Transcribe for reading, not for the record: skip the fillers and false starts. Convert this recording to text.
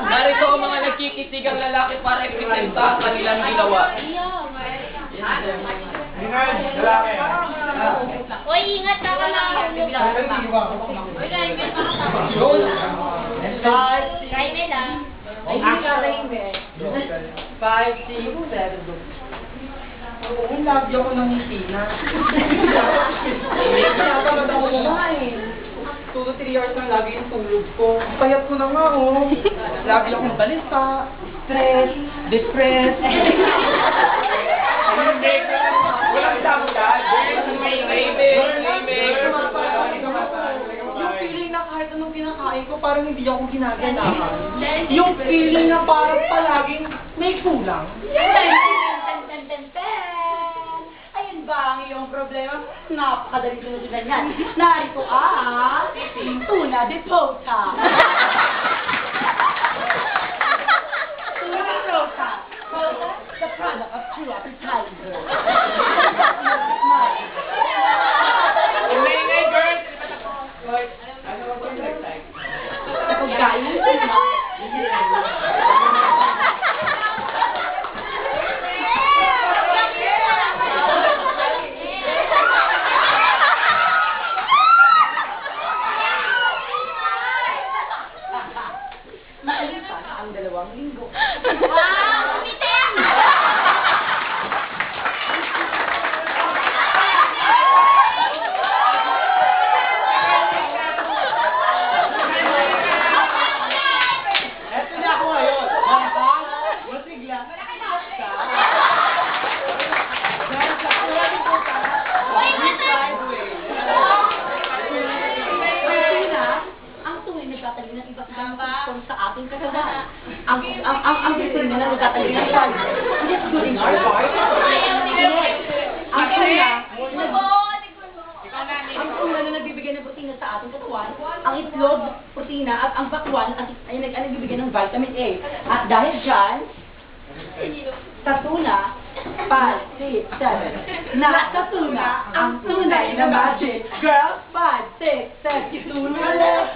Narito ang mga nagkikitigang lalaki para ipresenta ang kanilang ginawa. Uy, ingat ka ka lang. Uy, Raimel, Raimel ah. Ay, hindi ka Raimel. 5, 6, 7. Oo, lagi ako ng Tina. Kaya talaga ako kumain. 2 to 3 hours lang lagi yung tulog ko. Payat ko na nga, oh. Lagi akong balisa, stress, depressed. Walang sabutan. Yung feeling na kahit anong kinakain ko, parang hindi ako ginaganahan. Yung feeling na parang palaging may kulang. Ayun ba ang iyong problema? Napakadali sinusundan yan. Narito ang tuna de tota. Tuna de tota. Tota, the product of true appetizer. Ingay, girl! Pagkain sila. Maalipan ang 2 linggo. Wow! Umitin! Eto na ako ngayon. Masigla. Dahil sa kulang ko ka, Ang tunay nagtatagal ng iba't ibang kung sa ating kasalanan. Ang tunay na nagtatagal ng iba't hindi good in our part. Ang tunay na nagbibigay ng protina sa ating katawan, ang itlog, protina, at ang bakwan ay nagbibigay ng vitamin A. At dahil dyan, sa tuna, 5, 6, 7. Sa tuna, ang tunay na magic. Girls, 5, 6, 7. Tuna left.